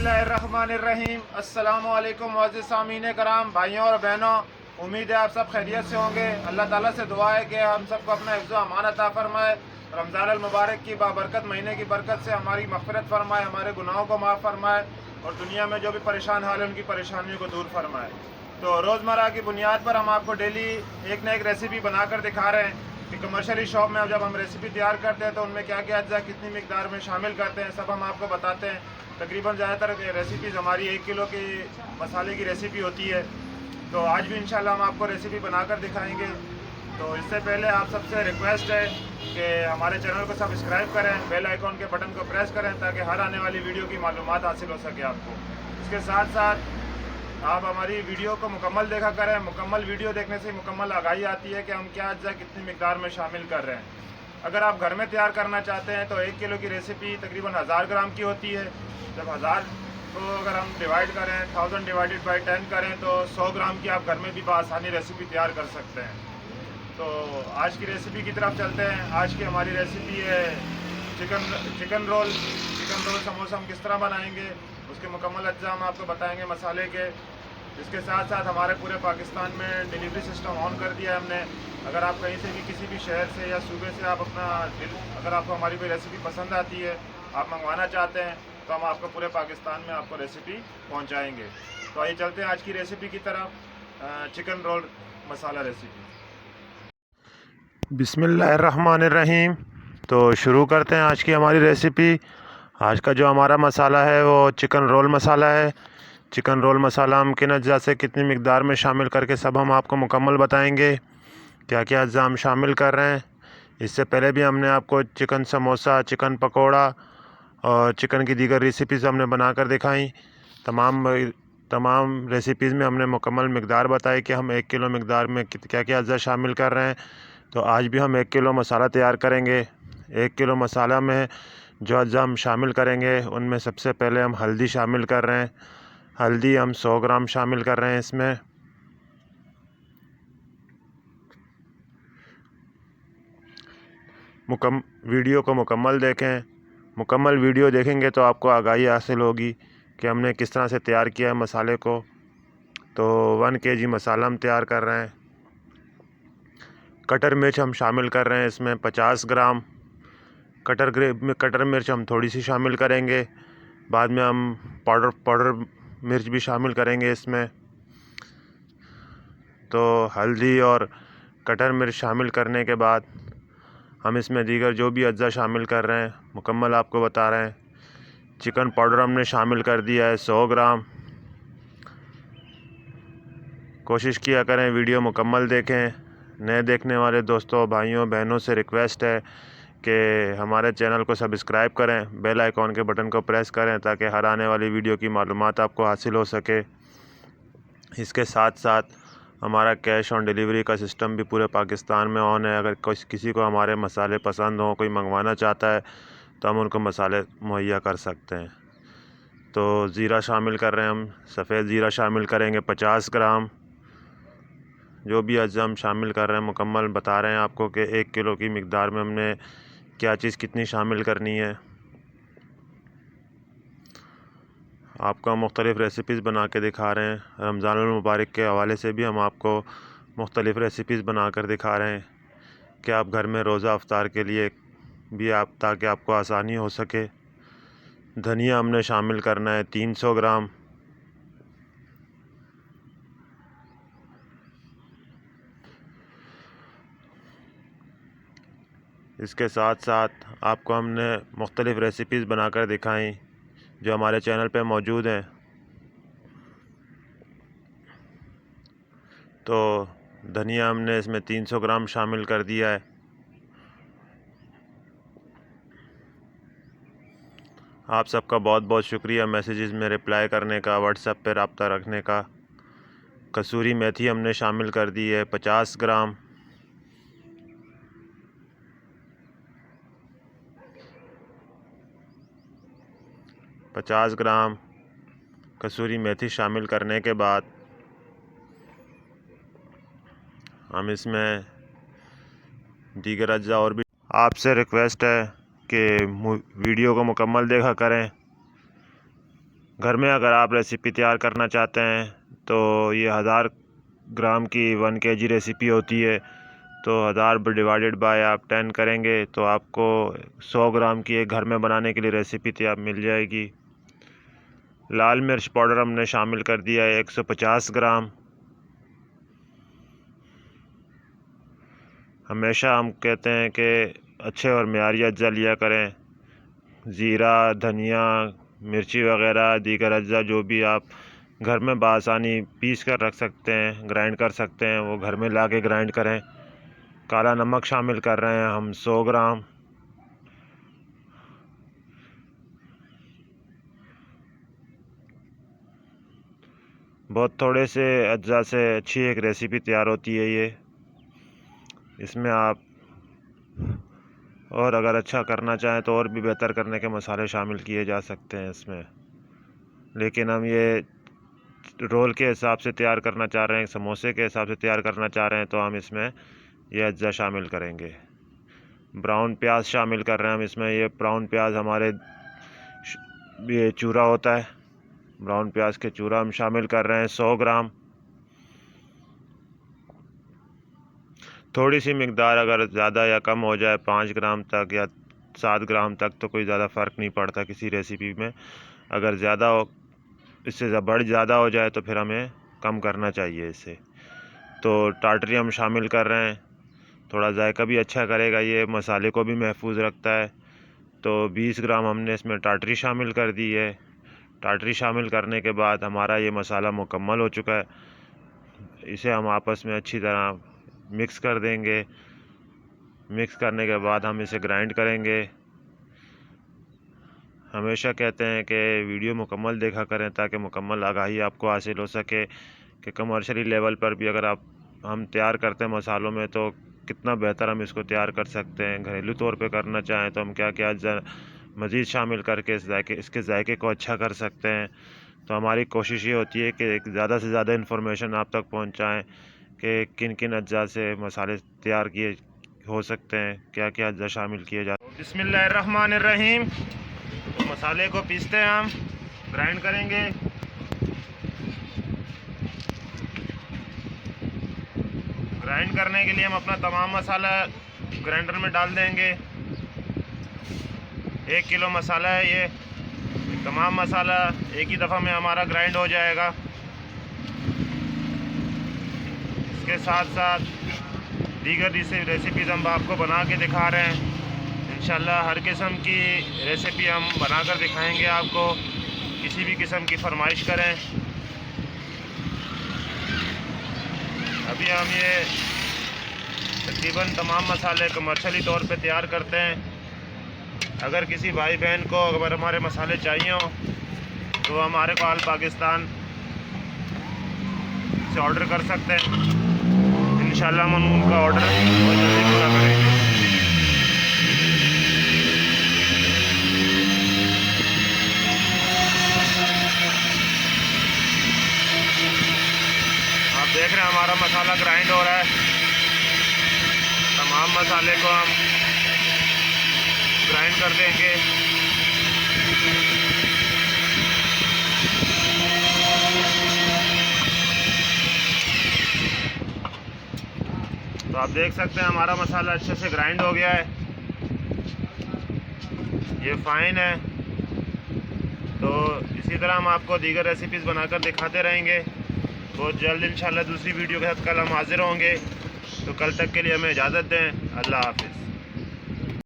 बिस्मिल्लाहिर्रहमानिर्रहीम। अस्सलामुअलैकुम मुअज़्ज़िज़ सामीन कराम, भाइयों और बहनों, उम्मीद है आप सब खैरियत से होंगे। अल्लाह ताला से दुआ है कि हम सबको अपना हिफ्ज़ व अमान अता फ़रमाए। रमज़ान अल मुबारक की बाबरकत महीने की बरकत से हमारी मग़फ़िरत फ़रमाए, हमारे गुनाहों को माफ़ फ़रमाए और दुनिया में जो भी परेशान हाल है उनकी परेशानियों को दूर फ़रमाए। तो रोज़मर्रा की बुनियाद पर हम आपको डेली एक न एक रेसिपी बनाकर दिखा रहे हैं कि कमर्शियली शॉप में जब हम रेसिपी तैयार करते हैं तो उनमें क्या क्या अज्जा कितनी मिकदार में शामिल करते हैं, सब हम आपको बताते हैं। तकरीबन ज़्यादातर रेसिपीज़ हमारी 1 किलो की मसाले की रेसिपी होती है। तो आज भी इंशाल्लाह हम आपको रेसिपी बनाकर दिखाएंगे। तो इससे पहले आप सबसे रिक्वेस्ट है कि हमारे चैनल को सब्सक्राइब करें, बेल आइकॉन के बटन को प्रेस करें ताकि हर आने वाली वीडियो की मालूमात हासिल हो सके आपको। इसके साथ साथ आप हमारी वीडियो को मुकम्मल देखा करें। मुकम्मल वीडियो देखने से मुकम्मल आगाही आती है कि हम क्या अज्जा कितनी मिकदार में शामिल कर रहे हैं। अगर आप घर में तैयार करना चाहते हैं तो 1 किलो की रेसिपी तकरीबन 1000 ग्राम की होती है। जब 1000 को अगर हम डिवाइड करें, 1000 डिवाइडेड बाई 10 करें तो 100 ग्राम की आप घर में भी बआसानी रेसिपी तैयार कर सकते हैं। तो आज की रेसिपी की तरफ चलते हैं। आज की हमारी रेसिपी है चिकन रोल समोसा हम किस तरह बनाएंगे, उसके मुकम्मल अज्जा हम आपको बताएंगे मसाले के। इसके साथ साथ हमारे पूरे पाकिस्तान में डिलीवरी सिस्टम ऑन कर दिया है हमने। अगर आप कहीं से भी किसी भी शहर से या सूबे से आप अगर आपको हमारी कोई रेसिपी पसंद आती है, आप मंगवाना चाहते हैं, तो हम आपको पूरे पाकिस्तान में आपको रेसिपी पहुंचाएंगे। तो आइए चलते हैं आज की रेसिपी की तरफ। चिकन रोल मसाला रेसिपी। बिस्मिल्लाहिर्रहमानिर्रहीम। तो शुरू करते हैं आज की हमारी रेसिपी। आज का जो हमारा मसाला है वो चिकन रोल मसाला है। चिकन रोल मसाला हम किन अज्जा से कितनी मिकदार में शामिल करके सब हम आपको मुकम्मल बताएंगे, क्या क्या अज्जा हम शामिल कर रहे हैं। इससे पहले भी हमने आपको चिकन समोसा, चिकन पकोड़ा और चिकन की दीगर रेसिपीज़ हमने बनाकर दिखाई। तमाम रेसिपीज़ में हमने मुकम्मल मिकदार बताई कि हम 1 किलो मिकदार में क्या क्या अज्जा शामिल कर रहे हैं। तो आज भी हम 1 किलो मसाला तैयार करेंगे। 1 किलो मसाला में जो अज्जा हम शामिल करेंगे उनमें सबसे पहले हम हल्दी शामिल कर रहे हैं। हल्दी हम 100 ग्राम शामिल कर रहे हैं इसमें। वीडियो को मुकम्मल देखें। मुकम्मल वीडियो देखेंगे तो आपको आगाही हासिल होगी कि हमने किस तरह से तैयार किया है मसाले को। तो 1 kg मसाला हम तैयार कर रहे हैं। कटर मिर्च हम शामिल कर रहे हैं इसमें 50 ग्राम। कटर मिर्च हम थोड़ी सी शामिल करेंगे, बाद में हम पाउडर मिर्च भी शामिल करेंगे इसमें। तो हल्दी और कटर मिर्च शामिल करने के बाद हम इसमें दीगर जो भी अज्जा शामिल कर रहे हैं मुकम्मल आपको बता रहे हैं। चिकन पाउडर हमने शामिल कर दिया है 100 ग्राम। कोशिश किया करें वीडियो मुकम्मल देखें। नए देखने वाले दोस्तों, भाइयों, बहनों से रिक्वेस्ट है कि हमारे चैनल को सब्सक्राइब करें, बेल आइकॉन के बटन को प्रेस करें ताकि हर आने वाली वीडियो की मालूमात आपको हासिल हो सके। इसके साथ साथ हमारा कैश ऑन डिलीवरी का सिस्टम भी पूरे पाकिस्तान में ऑन है। अगर किसी को हमारे मसाले पसंद हों, कोई मंगवाना चाहता है, तो हम उनको मसाले मुहैया कर सकते हैं। तो ज़ीरा शामिल कर रहे हैं हम। सफ़ेद ज़ीरा शामिल करेंगे 50 ग्राम। जो भी अज्जा हम शामिल कर रहे हैं मुकम्मल बता रहे हैं आपको कि 1 किलो की मिकदार में हमने क्या चीज़ कितनी शामिल करनी है। आपको मुख्तलिफ़ रेसिपीज़ बना के दिखा रहे हैं। रमज़ान अल मुबारक के हवाले से भी हम आपको मुख्तलिफ़ रेसिपीज़ बना कर दिखा रहे हैं कि आप घर में रोज़ा अफ्तार के लिए भी ताकि आपको आसानी हो सके। धनिया हमने शामिल करना है 300 ग्राम। इसके साथ साथ आपको हमने मुख्तलिफ़ रेसिपीज़ बनाकर दिखाई जो हमारे चैनल पे मौजूद हैं। तो धनिया हमने इसमें 300 ग्राम शामिल कर दिया है। आप सबका बहुत बहुत शुक्रिया मैसेजेस में रिप्लाई करने का, व्हाट्सएप पे रब्ता रखने का। कसूरी मेथी हमने शामिल कर दी है 50 ग्राम। कसूरी मेथी शामिल करने के बाद हम इसमें दीगर अज्जा और भी। आपसे रिक्वेस्ट है कि वीडियो को मुकम्मल देखा करें। घर में अगर आप रेसिपी तैयार करना चाहते हैं तो ये 1000 ग्राम की 1 kg रेसिपी होती है, तो 1000 डिवाइडेड बाय आप 10 करेंगे तो आपको 100 ग्राम की एक घर में बनाने के लिए रेसिपी तैयार मिल जाएगी। लाल मिर्च पाउडर हमने शामिल कर दिया है 150 ग्राम। हमेशा हम कहते हैं कि अच्छे और मेयारी अज्जा लिया करें। ज़ीरा, धनिया, मिर्ची वगैरह दीगर अज्जा जो भी आप घर में बआसानी पीस कर रख सकते हैं, ग्राइंड कर सकते हैं, वो घर में ला के ग्राइंड करें। काला नमक शामिल कर रहे हैं हम 100 ग्राम। बहुत थोड़े से अज्जा से अच्छी एक रेसिपी तैयार होती है ये। इसमें आप और अगर अच्छा करना चाहें तो और भी बेहतर करने के मसाले शामिल किए जा सकते हैं इसमें, लेकिन हम ये रोल के हिसाब से तैयार करना चाह रहे हैं, समोसे के हिसाब से तैयार करना चाह रहे हैं, तो हम इसमें ये अज्जा शामिल करेंगे। ब्राउन प्याज शामिल कर रहे हैं हम इसमें। ये ब्राउन प्याज हमारे ये चूरा होता है, ब्राउन प्याज के चूरा हम शामिल कर रहे हैं 100 ग्राम। थोड़ी सी मिकदार अगर ज़्यादा या कम हो जाए 5 ग्राम तक या 7 ग्राम तक तो कोई ज़्यादा फ़र्क नहीं पड़ता किसी रेसिपी में। अगर ज़्यादा हो, इससे ज़्यादा हो जाए तो फिर हमें कम करना चाहिए इसे। तो टाटरी हम शामिल कर रहे हैं, थोड़ा जायका भी अच्छा करेगा, ये मसाले को भी महफूज रखता है। तो 20 ग्राम हमने इसमें टाटरी शामिल कर दी है। टाटरी शामिल करने के बाद हमारा ये मसाला मुकम्मल हो चुका है। इसे हम आपस में अच्छी तरह मिक्स कर देंगे। मिक्स करने के बाद हम इसे ग्राइंड करेंगे। हमेशा कहते हैं कि वीडियो मुकम्मल देखा करें ताकि मुकम्मल आगाही आपको हासिल हो सके कि कमर्शियली लेवल पर भी अगर हम तैयार करते हैं मसालों में तो कितना बेहतर हम इसको तैयार कर सकते हैं। घरेलू तौर पे करना चाहें तो हम क्या क्या मज़ीद शामिल करके इसके जायके को अच्छा कर सकते हैं। तो हमारी कोशिश ये होती है कि ज़्यादा से ज़्यादा इन्फॉर्मेशन आप तक पहुंचाएं कि किन किन अज्जा से मसाले तैयार किए हो सकते हैं, क्या क्या अज्जा शामिल किए जाते हैं। बिस्मिल्लाहिर्रहमानिर्रहीम। मसाले को पीसते हैं, हम ग्राइंड करेंगे। ग्राइंड करने के लिए हम अपना तमाम मसाला ग्राइंडर में डाल देंगे। 1 किलो मसाला है ये, तमाम मसाला एक ही दफ़ा में हमारा ग्राइंड हो जाएगा। इसके साथ साथ दीगर रेसिपीज़ हम आपको बना के दिखा रहे हैं। इंशाल्लाह हर किस्म की रेसिपी हम बनाकर दिखाएंगे आपको, किसी भी किस्म की फरमाइश करें। अभी हम ये तकरीबन तमाम मसाले कमर्शियली तौर पे तैयार करते हैं। अगर किसी भाई बहन को अगर हमारे मसाले चाहिए हो तो हमारे को ऑल पाकिस्तान से ऑर्डर कर सकते हैं। इंशाल्लाह हम उनका ऑर्डर बहुत जल्दी पूरा करेंगे। आप देख रहे हैं हमारा मसाला ग्राइंड हो रहा है। तमाम मसाले को हम ग्राइंड कर देंगे। तो आप देख सकते हैं हमारा मसाला अच्छे से ग्राइंड हो गया है, ये फाइन है। तो इसी तरह हम आपको दीगर रेसिपीज़ बनाकर दिखाते रहेंगे। बहुत जल्द इंशाल्लाह दूसरी वीडियो के साथ कल हम हाजिर होंगे। तो कल तक के लिए हमें इजाज़त दें। अल्लाह हाफ़िज़।